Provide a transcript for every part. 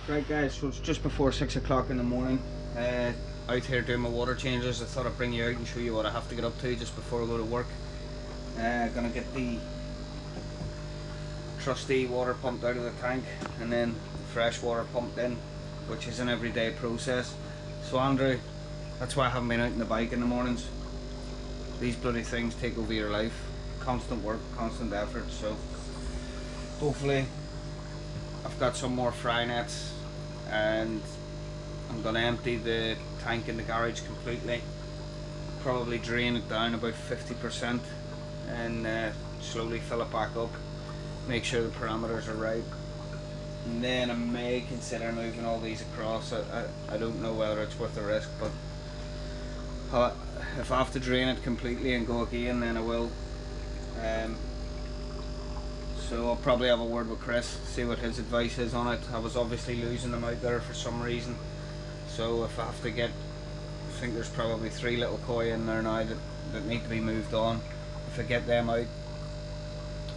Right guys, so it's just before 6 o'clock in the morning. Out here doing my water changes. I thought I'd bring you out and show you what I have to get up to just before I go to work. Gonna get the trusty water pumped out of the tank and then fresh water pumped in, which is an everyday process. So Andrew, that's why I haven't been out on the bike in the mornings. These bloody things take over your life. Constant work, constant effort, so hopefully I've got some more fry nets and I'm going to empty the tank in the garage completely, probably drain it down about 50% and slowly fill it back up, make sure the parameters are right, and then I may consider moving all these across. I don't know whether it's worth the risk, but if I have to drain it completely and go again, then I will. So I'll probably have a word with Chris, see what his advice is on it. I was obviously losing them out there for some reason, so if I have to get, I think there's probably 3 little koi in there now that need to be moved on. If I get them out,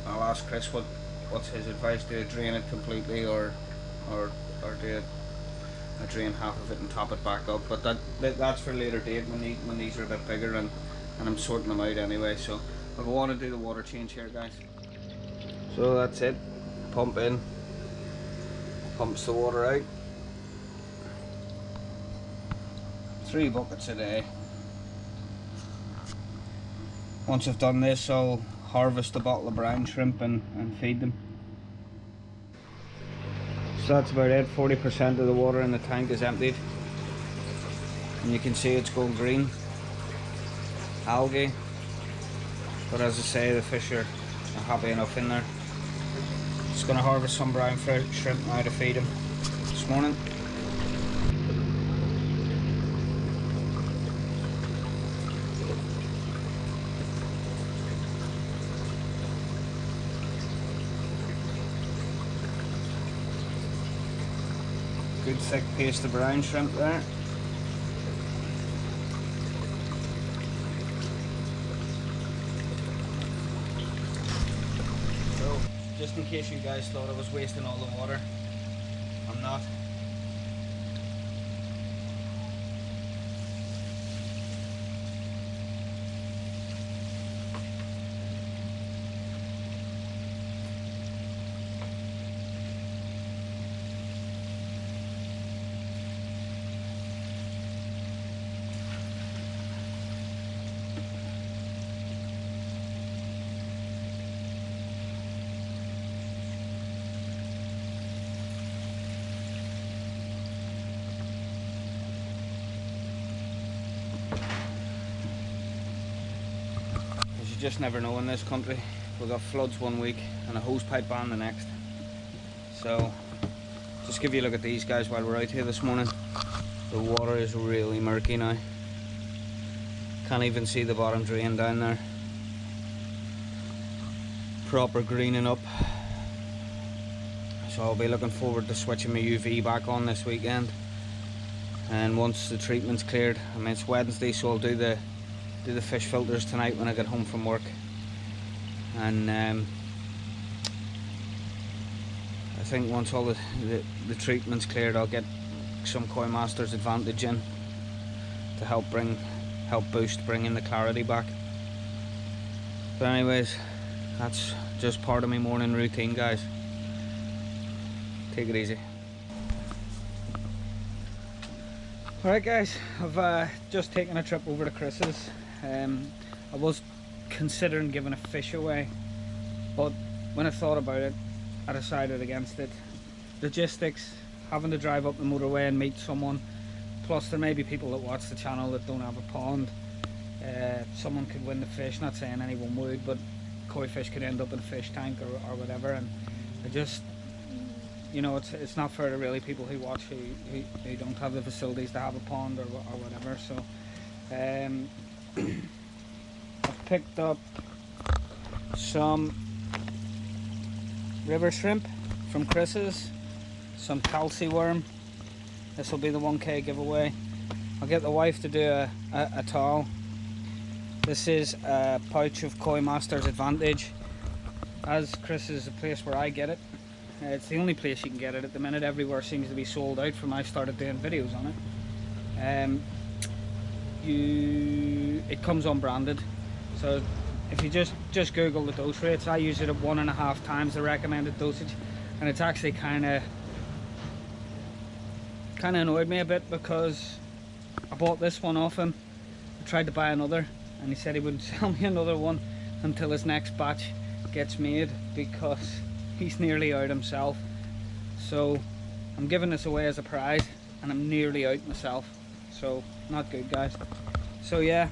I'll ask Chris what's his advice. Do I drain it completely or do I drain half of it and top it back up? But that's for a later date when these are a bit bigger and I'm sorting them out anyway. So I want to do the water change here, guys. So that's it, pump in, pumps the water out. 3 buckets a day. Once I've done this, I'll harvest a bottle of brine shrimp and feed them. So that's about it, 40% of the water in the tank is emptied. And you can see it's going green, algae. But as I say, the fish are happy enough in there. Just going to harvest some brine shrimp now to feed them this morning. Good thick paste of brine shrimp there. Just in case you guys thought I was wasting all the water, I'm not. You just never know in this country. We've got floods one week and a hosepipe ban the next. So just give you a look at these guys while we're out here this morning. The water is really murky now. Can't even see the bottom drain down there. Proper greening up. So I'll be looking forward to switching my UV back on this weekend. And once the treatment's cleared, I mean it's Wednesday, so I'll do the fish filters tonight when I get home from work, and I think once all the treatment's cleared, I'll get some KoiMasters Advantage in to help boost bringing the clarity back. But anyways, that's just part of my morning routine, guys. Take it easy. Alright guys, I've just taken a trip over to Chris's. I was considering giving a fish away, but when I thought about it, I decided against it. Logistics, having to drive up the motorway and meet someone, plus there may be people that watch the channel that don't have a pond. Someone could win the fish, not saying anyone would, but koi fish could end up in a fish tank or whatever, and I just, you know, it's not fair to really people who watch who don't have the facilities to have a pond or whatever. So I've picked up some river shrimp from Chris's, some calci worm. This will be the 1K giveaway. I'll get the wife to do a towel. This is a pouch of KoiMasters Advantage. As Chris is the place where I get it. It's the only place you can get it at the minute. Everywhere seems to be sold out from I started doing videos on it. It comes unbranded, so if you just Google the dose rates, I use it at 1.5 times the recommended dosage, and it's actually kind of annoyed me a bit, because I bought this one off him. I tried to buy another, and he said he wouldn't sell me another one until his next batch gets made, because he's nearly out himself. So I'm giving this away as a prize, and I'm nearly out myself, so not good, guys. So yeah,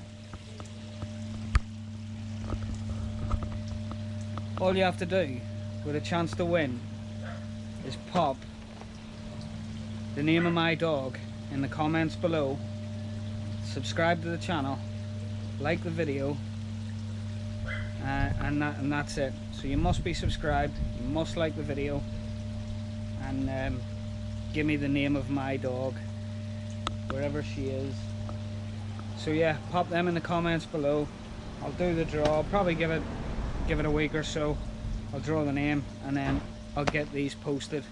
all you have to do with a chance to win is pop the name of my dog in the comments below, subscribe to the channel, like the video, and that's it. So you must be subscribed, you must like the video, and give me the name of my dog, wherever she is. So yeah, pop them in the comments below. I'll do the draw. I'll probably give it a week or so. I'll draw the name, and then I'll get these posted.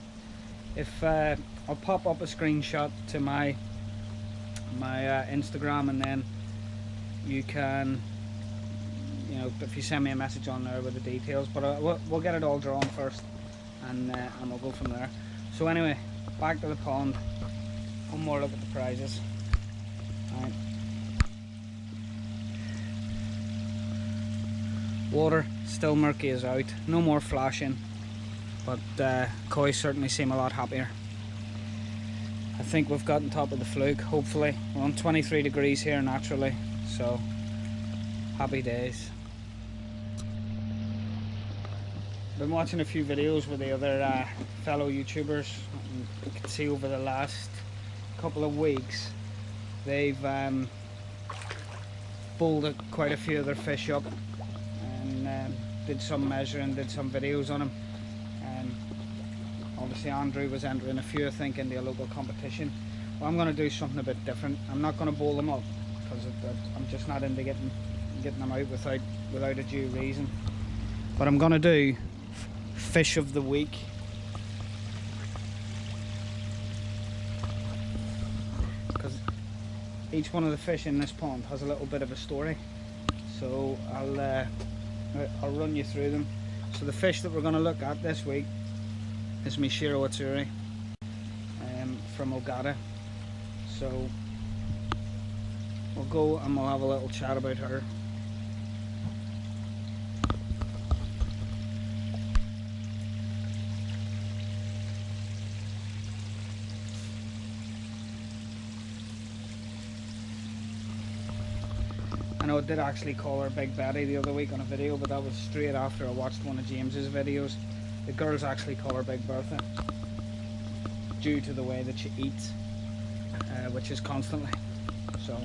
If I'll pop up a screenshot to my Instagram, and then you can, you know, if you send me a message on there with the details. But we'll get it all drawn first, and we'll go from there. So anyway, back to the pond. One more look at the prizes. All right. Water still murky as out, no more flashing, but koi certainly seem a lot happier. I think we've gotten top of the fluke, hopefully. We're on 23 degrees here naturally, so happy days. Been watching a few videos with the other fellow YouTubers, and you can see over the last couple of weeks they've bulled quite a few of their fish up, and did some measuring, did some videos on them. Obviously Andrew was entering a few, I think, into a local competition. Well, I'm going to do something a bit different. I'm not going to bowl them up, because I'm just not into getting them out without a due reason. But I'm going to do fish of the week. Because each one of the fish in this pond has a little bit of a story. So I'll run you through them. So the fish that we're going to look at this week is my Shiro Utsuri from Ogata. So we'll go and we'll have a little chat about her. I know I did actually call her Big Betty the other week on a video, but that was straight after I watched one of James's videos. The girls actually call her Big Bertha, due to the way that she eats, which is constantly. So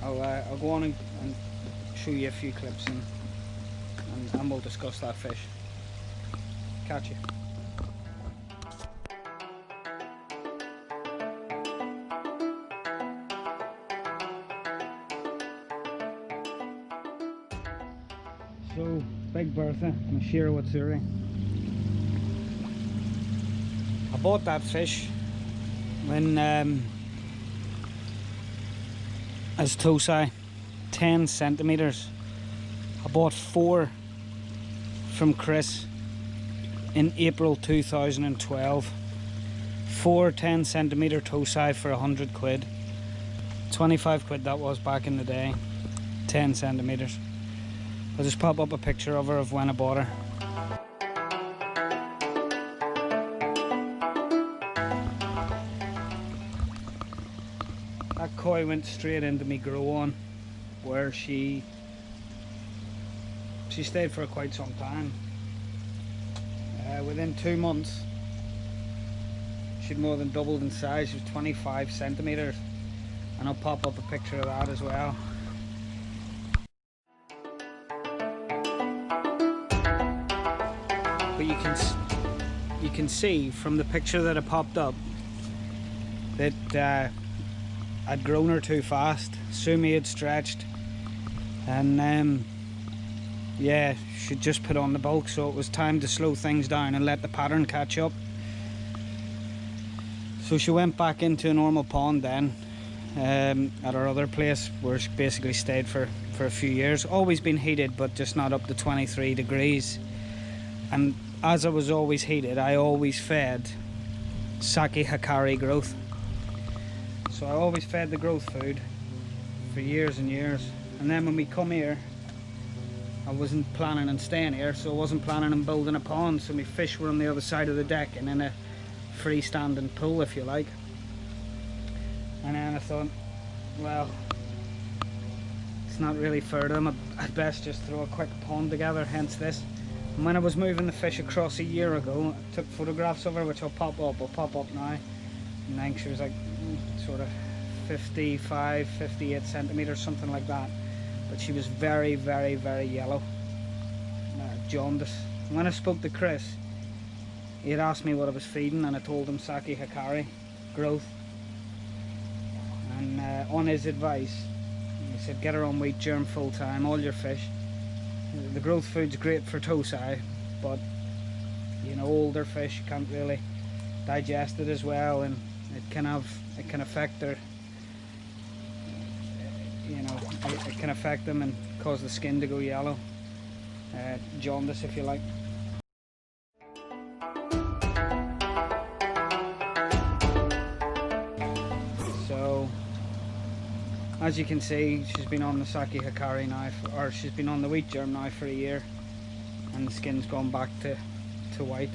I'll go on and show you a few clips, and we'll discuss that fish. Catch you. So, Big Bertha, my Shiro Utsuri. I bought that fish when as tosai, 10 centimeters. I bought 4 from Chris in April 2012. 4 10 centimeter tosai for 100 quid. 25 quid that was back in the day. 10 centimeters. I'll just pop up a picture of her of when I bought her. That koi went straight into me grow on, where she stayed for quite some time. Within 2 months she'd more than doubled in size. She was 25 centimeters, and I'll pop up a picture of that as well. But you can see from the picture that I popped up that I'd grown her too fast. Sumi had stretched, and yeah, she'd just put on the bulk, so it was time to slow things down and let the pattern catch up. So she went back into a normal pond then, at our other place, where she basically stayed for a few years. Always been heated, but just not up to 23 degrees. And as I was always heated, I always fed Saki Hikari growth. So I always fed the growth food for years and years. And then when we come here, I wasn't planning on staying here, so I wasn't planning on building a pond, so my fish were on the other side of the deck and in a freestanding pool, if you like. And then I thought, well, it's not really fair to them, I'd best just throw a quick pond together, hence this. And when I was moving the fish across a year ago, I took photographs of her, which I'll pop up now. And I think she was like sort of 55, 58 centimeters, something like that. But she was very, very, very yellow, jaundice. When I spoke to Chris, he had asked me what I was feeding, and I told him Saki Hikari growth. And on his advice, he said get her on wheat germ full time, all your fish. The growth food's great for tosai, but you know, older fish can't really digest it as well, and it can affect their, you know, it can affect them and cause the skin to go yellow, jaundice if you like. So as you can see, she's been on the Saki Hikari now, or she's been on the wheat germ now for a year, and the skin's gone back to white.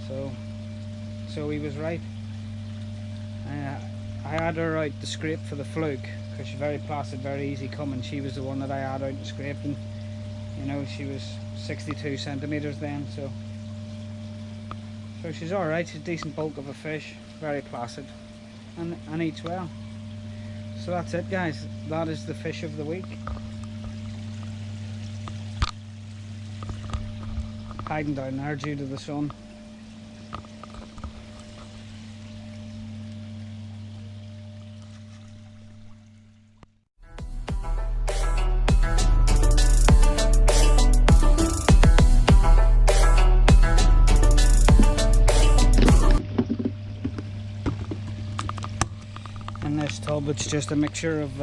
So he was right. I had her out to scrape for the fluke, because she's very placid, very easy coming. She was the one that I had out to scrape, and you know, she was 62 centimeters then, so she's alright. She's a decent bulk of a fish, very placid, and eats well. So that's it, guys. That is the fish of the week. Hiding down there due to the sun. In this tub, it's just a mixture of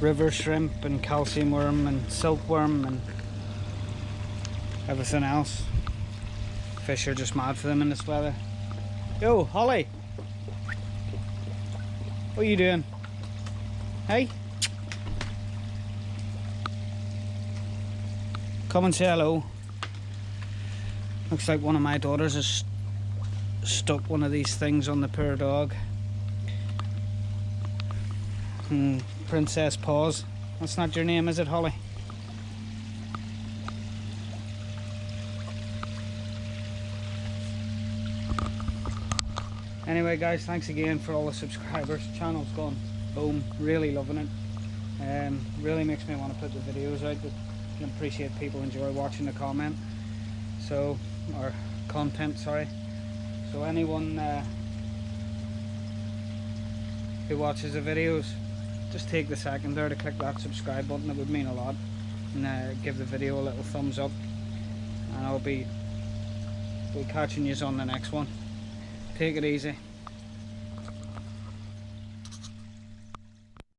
river shrimp and calcium worm and silkworm and everything else. Fish are just mad for them in this weather. Yo, Holly! What are you doing? Hey? Come and say hello. Looks like one of my daughters has stuck one of these things on the poor dog. Princess Paws. That's not your name, is it, Holly? Anyway, guys, thanks again for all the subscribers. Channel's gone boom. Really loving it. Really makes me want to put the videos out. I can appreciate people enjoy watching the content. So sorry. So anyone who watches the videos, just take the second there to click that subscribe button. It would mean a lot. And give the video a little thumbs up. And we'll be catching you on the next one. Take it easy.